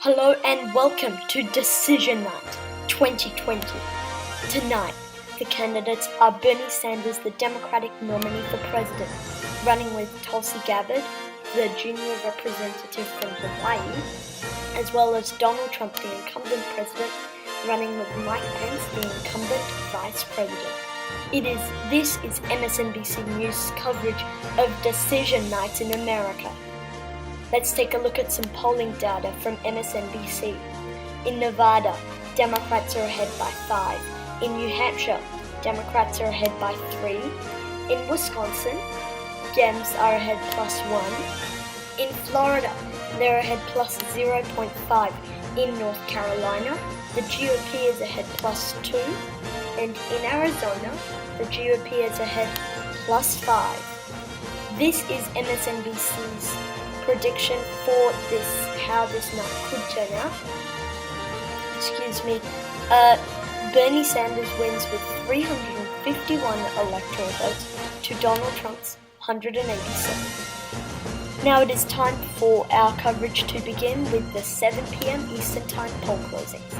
Hello and welcome to Decision Night 2020. Tonight, the candidates are Bernie Sanders, the Democratic nominee for president, running with Tulsi Gabbard, the junior representative from Hawaii, as well as Donald Trump, the incumbent president, running with Mike Pence, the incumbent vice president. This is MSNBC News coverage of Decision Night in America. Let's take a look at some polling data from MSNBC. In Nevada, Democrats are ahead by 5. In New Hampshire, Democrats are ahead by 3. In Wisconsin, Dems are ahead +1. In Florida, they're ahead +0.5. In North Carolina, the GOP is ahead +2. And in Arizona, the GOP is ahead +5. This is MSNBC's prediction for how this night could turn out. Bernie Sanders wins with 351 electoral votes to Donald Trump's 187. Now it is time for our coverage to begin with the 7 p.m. Eastern Time poll closings.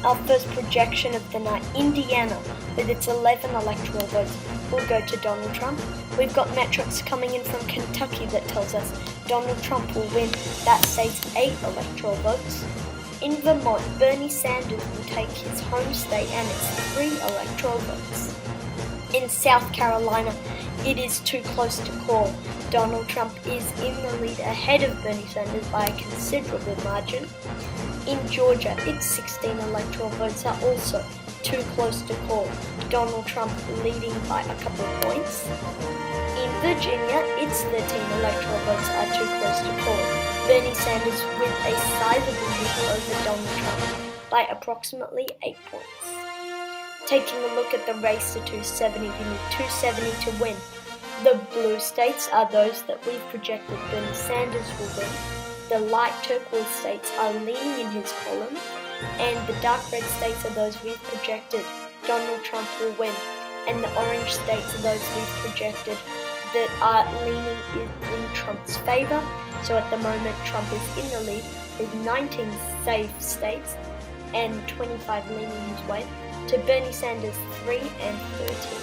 Our first projection of the night, Indiana, with its 11 electoral votes, will go to Donald Trump. We've got metrics coming in from Kentucky that tells us Donald Trump will win that state's 8 electoral votes. In Vermont, Bernie Sanders will take his home state and its 3 electoral votes. In South Carolina, it is too close to call. Donald Trump is in the lead ahead of Bernie Sanders by a considerable margin. In Georgia, its 16 electoral votes are also too close to call. Donald Trump leading by a couple of points. In Virginia, its 13 electoral votes are too close to call. Bernie Sanders with a sizable lead over Donald Trump by approximately 8 points. Taking a look at the race to 270, you need 270 to win. The blue states are those that we've projected Bernie Sanders will win. The light turquoise states are leaning in his column, and the dark red states are those we've projected Donald Trump will win, and the orange states are those we've projected that are leaning in Trump's favor. So at the moment, Trump is in the lead with 19 safe states and 25 leaning his way to Bernie Sanders 3 and 13.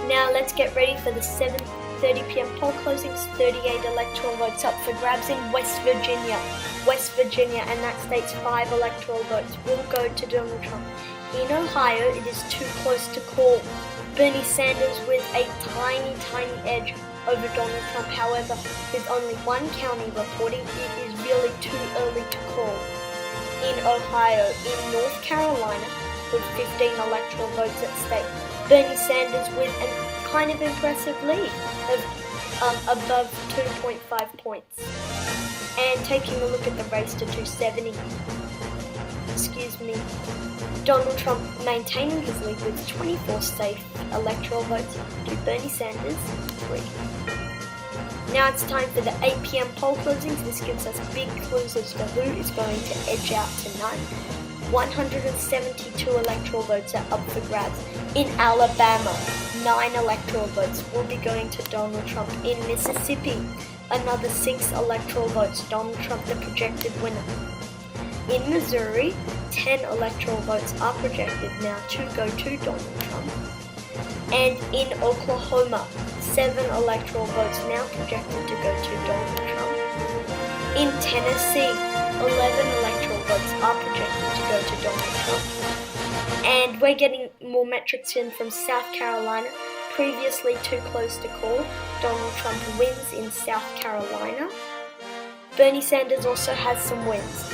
Now let's get ready for the 7:30 p.m. poll closings. 38 electoral votes up for grabs in West Virginia. West Virginia and that state's 5 electoral votes will go to Donald Trump. In Ohio, it is too close to call. Bernie Sanders with a tiny edge over Donald Trump. However, with only one county reporting, it is really too early to call. In Ohio, in North Carolina, with 15 electoral votes at stake, Bernie Sanders with a kind of impressive lead of above 2.5 points. And taking a look at the race to 270, Donald Trump maintaining his lead with 24 safe electoral votes to Bernie Sanders 3. Now it's time for the 8 p.m. poll closings. This gives us big clues as to who is going to edge out tonight. 172 electoral votes are up for grabs. In Alabama, 9 electoral votes will be going to Donald Trump. In Mississippi, another 6 electoral votes, Donald Trump the projected winner. In Missouri, 10 electoral votes are projected now to go to Donald Trump. And in Oklahoma, 7 electoral votes now projected to go to Donald Trump. In Tennessee, 11 electoral votes are projected to go to Donald Trump. And we're getting more metrics in from South Carolina. Previously too close to call. Donald Trump wins in South Carolina. Bernie Sanders also has some wins.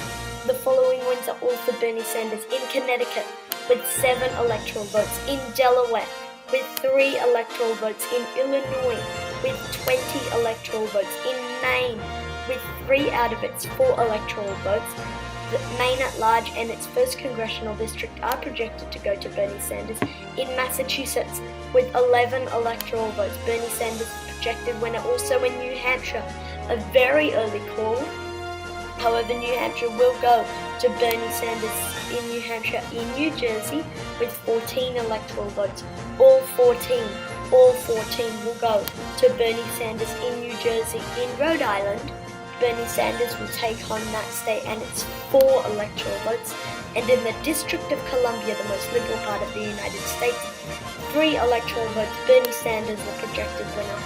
The following wins are all for Bernie Sanders. In Connecticut, with 7 electoral votes. In Delaware, with 3 electoral votes. In Illinois, with 20 electoral votes. In Maine, with 3 out of its 4 electoral votes. Maine at large and its 1st congressional district are projected to go to Bernie Sanders. In Massachusetts, with 11 electoral votes, Bernie Sanders projected winner. Also in New Hampshire, a very early call. However, New Hampshire will go to Bernie Sanders in New Hampshire. In New Jersey, with 14 electoral votes, all 14 will go to Bernie Sanders in New Jersey. In Rhode Island, Bernie Sanders will take home that state, and it's 4 electoral votes. And in the District of Columbia, the most liberal part of the United States, 3 electoral votes. Bernie Sanders, the projected winner.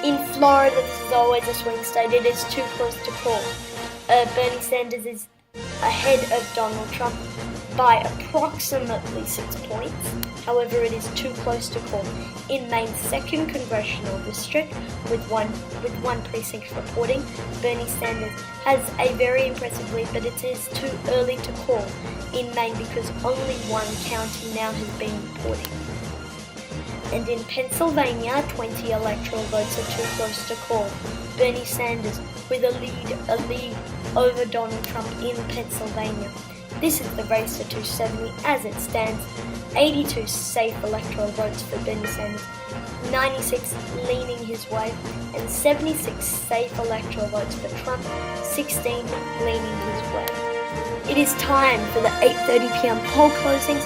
In Florida, this is always a swing state. It is too close to call. Bernie Sanders is ahead of Donald Trump by approximately 6 points. However, it is too close to call. In Maine's 2nd congressional district, with one precinct reporting, Bernie Sanders has a very impressive lead, but it is too early to call in Maine because only one county now has been reporting. And in Pennsylvania, 20 electoral votes are too close to call. Bernie Sanders with a lead over Donald Trump in Pennsylvania. This is the race to 270 as it stands. 82 safe electoral votes for Bernie Sanders, 96 leaning his way, and 76 safe electoral votes for Trump, 16 leaning his way. It is time for the 8:30 p.m. poll closings.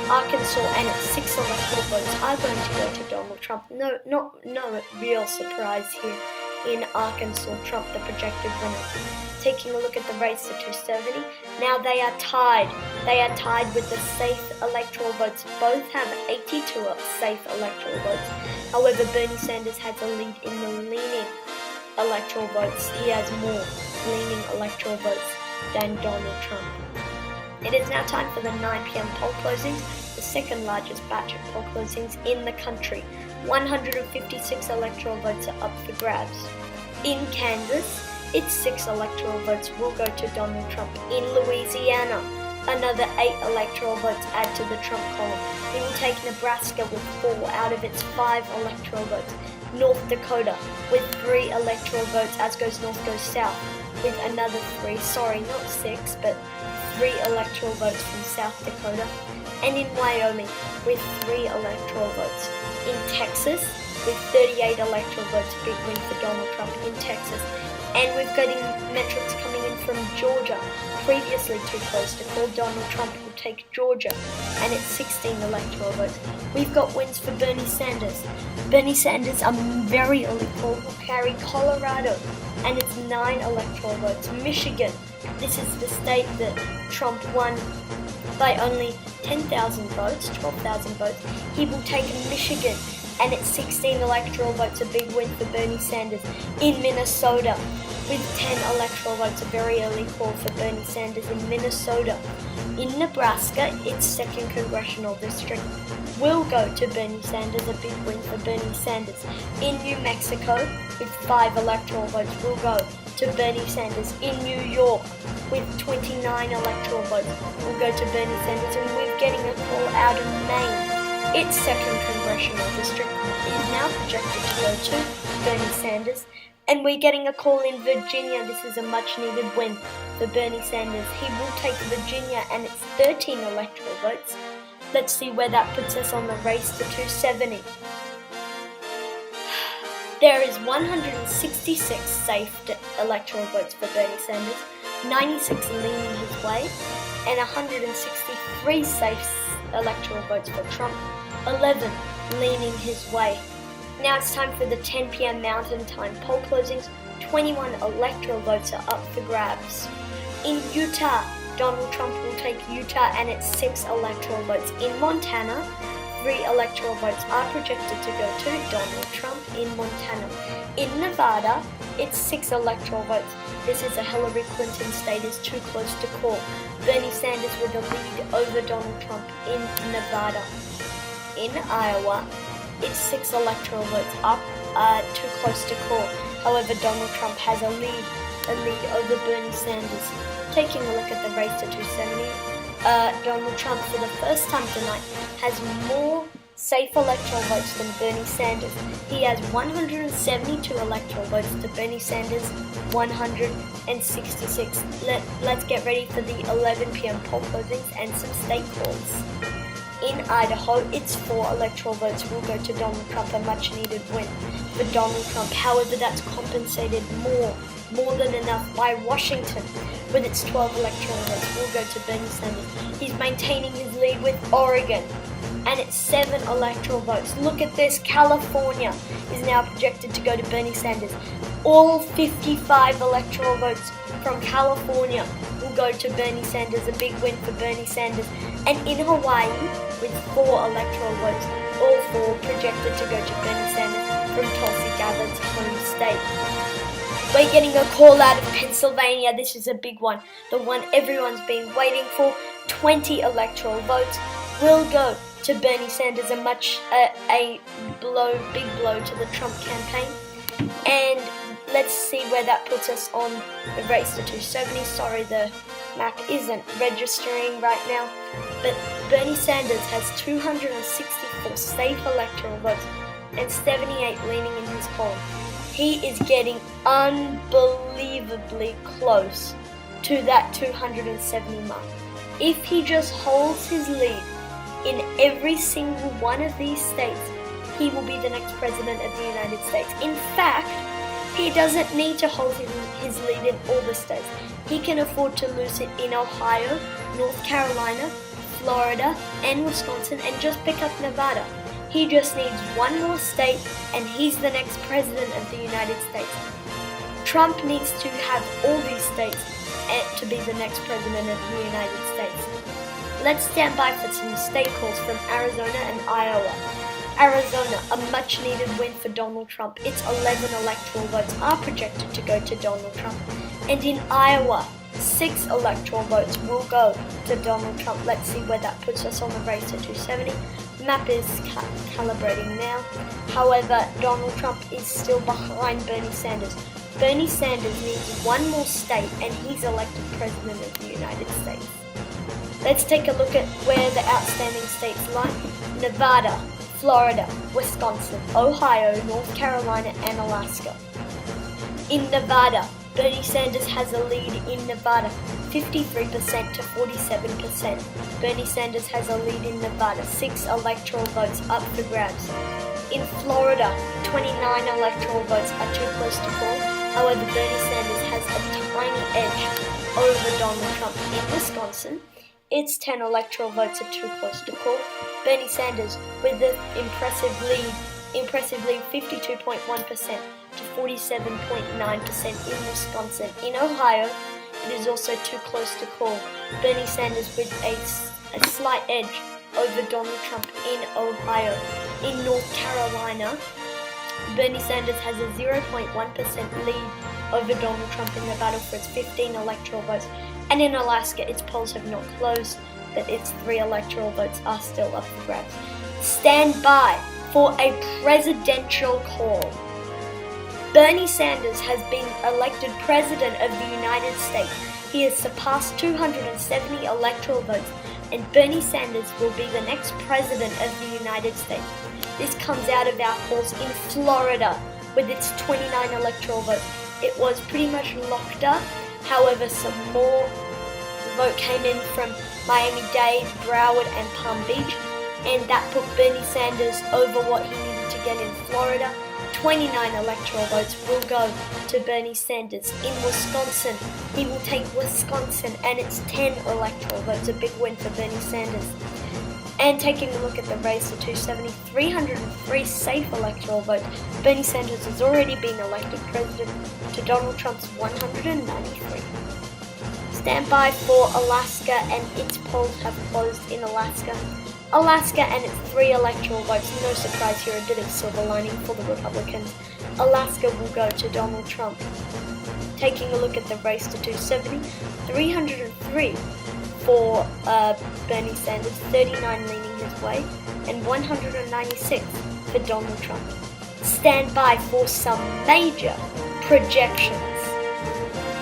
Arkansas and its 6 electoral votes are going to go to Donald Trump. No real surprise here. In Arkansas, Trump the projected winner. Taking a look at the race to 270, now they are tied. They are tied with the safe electoral votes. Both have 82 safe electoral votes. However, Bernie Sanders has a lead in the leaning electoral votes. He has more leaning electoral votes than Donald Trump. It is now time for the 9 p.m. poll closings, the second largest batch of poll closings in the country. 156 electoral votes are up for grabs. In Kansas, its 6 electoral votes will go to Donald Trump. In Louisiana, another 8 electoral votes add to the Trump column. He will take Nebraska with 4 out of its 5 electoral votes. North Dakota with 3 electoral votes, as goes north goes south, with another 3, not 6, but 3 electoral votes from South Dakota. And in Wyoming with 3 electoral votes. In Texas, with 38 electoral votes, a big win for Donald Trump in Texas. And we've got metrics coming in from Georgia, previously too close to call. Donald Trump will take Georgia, and it's 16 electoral votes. We've got wins for Bernie Sanders. Bernie Sanders, a very early call, will carry Colorado, and it's 9 electoral votes. Michigan, this is the state that Trump won by only 10,000 votes, 12,000 votes. He will take Michigan, and it's 16 electoral votes, a big win for Bernie Sanders. In Minnesota, with 10 electoral votes, a very early call for Bernie Sanders in Minnesota. In Nebraska, its 2nd congressional district will go to Bernie Sanders, a big win for Bernie Sanders. In New Mexico, with 5 electoral votes, will go to Bernie Sanders. In New York, with 29 electoral votes, will go to Bernie Sanders, and we're getting a call out of Maine. Its 2nd congressional district is now projected to go to Bernie Sanders, and we're getting a call in Virginia. This is a much-needed win for Bernie Sanders. He will take Virginia, and it's 13 electoral votes. Let's see where that puts us on the race to 270. There is 166 safe electoral votes for Bernie Sanders, 96 leaning his way, and 163 safe electoral votes for Trump, 11 leaning his way. Now it's time for the 10 p.m. Mountain Time poll closings. 21 electoral votes are up for grabs. In Utah, Donald Trump will take Utah, and its 6 electoral votes. In Montana, 3 electoral votes are projected to go to Donald Trump in Montana. In Nevada, it's 6 electoral votes. This is a Hillary Clinton state, is too close to call. Bernie Sanders with a lead over Donald Trump in Nevada. In Iowa, its 6 electoral votes are too close to call. However, Donald Trump has a lead over Bernie Sanders. Taking a look at the race to 270, Donald Trump, for the first time tonight, has more safe electoral votes than Bernie Sanders. He has 172 electoral votes to Bernie Sanders' 166. Let's get ready for the 11 p.m. poll closings and some state calls. In Idaho, its 4 electoral votes will go to Donald Trump, a much-needed win for Donald Trump. However, that's compensated more than enough by Washington, with its 12 electoral votes will go to Bernie Sanders. He's maintaining his lead with Oregon, and its 7 electoral votes. Look at this, California is now projected to go to Bernie Sanders. All 55 electoral votes from California will go to Bernie Sanders, a big win for Bernie Sanders. And in Hawaii, with 4 electoral votes, all 4 projected to go to Bernie Sanders from Tulsi Gabbard's home state. We're getting a call out of Pennsylvania. This is a big one, the one everyone's been waiting for. 20 electoral votes will go to Bernie Sanders, a big blow to the Trump campaign. And let's see where that puts us on the race to 270. Sorry, the map isn't registering right now. But Bernie Sanders has 264 safe electoral votes and 78 leaning in his column. He is getting unbelievably close to that 270 mark. If he just holds his lead in every single one of these states, he will be the next president of the United States. In fact, he doesn't need to hold his lead in all the states. He can afford to lose it in Ohio, North Carolina, Florida, and Wisconsin, and just pick up Nevada. He just needs one more state, and he's the next president of the United States. Trump needs to have all these states to be the next president of the United States. Let's stand by for some state calls from Arizona and Iowa. Arizona, a much-needed win for Donald Trump. Its 11 electoral votes are projected to go to Donald Trump. And in Iowa, 6 electoral votes will go to Donald Trump. Let's see where that puts us on the race to 270. Map is calibrating now. However, Donald Trump is still behind Bernie Sanders. Bernie Sanders needs one more state and he's elected president of the United States. Let's take a look at where the outstanding states lie. Nevada, Florida, Wisconsin, Ohio, North Carolina, and Alaska. In Nevada, Bernie Sanders has a lead in Nevada, 53% to 47%. Bernie Sanders has a lead in Nevada, 6 electoral votes up for grabs. In Florida, 29 electoral votes are too close to call. However, Bernie Sanders has a tiny edge over Donald Trump. In Wisconsin, its 10 electoral votes are too close to call. Bernie Sanders with the impressive lead 52.1% to 47.9% in Wisconsin. In Ohio, it is also too close to call. Bernie Sanders with a slight edge over Donald Trump in Ohio. In North Carolina, Bernie Sanders has a 0.1% lead over Donald Trump in the battle for its 15 electoral votes. And in Alaska, its polls have not closed, but its 3 electoral votes are still up for grabs. Stand by for a presidential call. Bernie Sanders has been elected president of the United States. He has surpassed 270 electoral votes, and Bernie Sanders will be the next president of the United States. This comes out of our polls in Florida with its 29 electoral votes. It was pretty much locked up. However, some more vote came in from Miami-Dade, Broward, and Palm Beach, and that put Bernie Sanders over what he needed to get in Florida. 29 electoral votes will go to Bernie Sanders. In Wisconsin, he will take Wisconsin and its 10 electoral votes, a big win for Bernie Sanders. And taking a look at the race to 270, 303 safe electoral votes. Bernie Sanders has already been elected president to Donald Trump's 193. Stand by for Alaska, and its polls have closed in Alaska. Alaska and its 3 electoral votes, no surprise here, a bit of silver lining for the Republicans. Alaska will go to Donald Trump. Taking a look at the race to 270, 303 for Bernie Sanders, 39 leaning his way, and 196 for Donald Trump. Stand by for some major projections.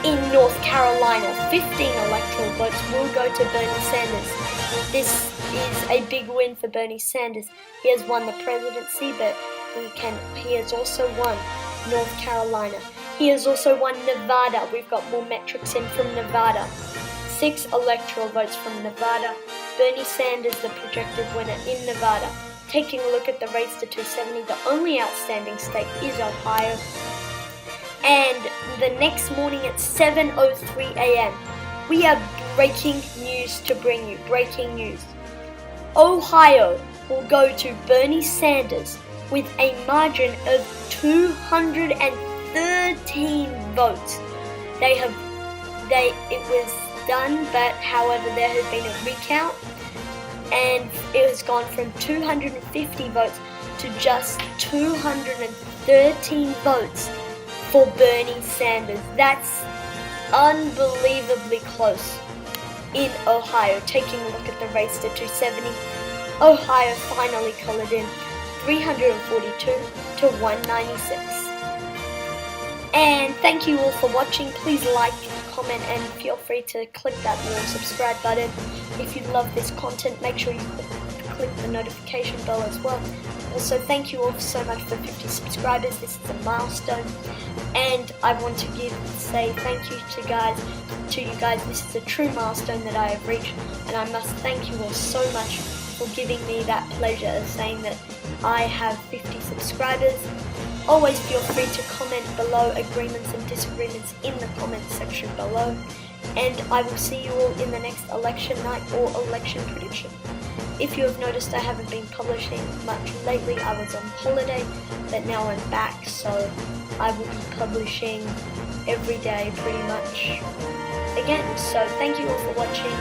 In North Carolina, 15 electoral votes will go to Bernie Sanders. This is a big win for Bernie Sanders. He has won the presidency, but he has also won North Carolina. He has also won Nevada. We've got more metrics in from Nevada. 6 electoral votes from Nevada. Bernie Sanders, the projected winner in Nevada. Taking a look at the race to 270, the only outstanding state is Ohio. And the next morning at 7:03 a.m., we have breaking news to bring you. Breaking news. Ohio will go to Bernie Sanders with a margin of 230 13 votes. It was done, but however there has been a recount, and it has gone from 250 votes to just 213 votes for Bernie Sanders. That's unbelievably close in Ohio. Taking a look at the race to 270, Ohio finally colored in 342 to 196. And thank you all for watching. Please like, comment, and feel free to click that little subscribe button. If you love this content, make sure you click the notification bell as well. Also, thank you all so much for 50 subscribers. This is a milestone, and I want to say thank you to you guys. This is a true milestone that I have reached, and I must thank you all so much for giving me that pleasure of saying that I have 50 subscribers. Always feel free to comment below agreements and disagreements in the comments section below, and I will see you all in the next election night or election prediction. If you have noticed, I haven't been publishing much lately. I was on holiday, but now I'm back, so I will be publishing every day pretty much again. So thank you all for watching.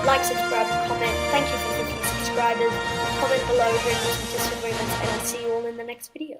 Like, subscribe, comment. Thank you for 50 subscribers. Comment below agreements and disagreements, and I'll see you all in the next video.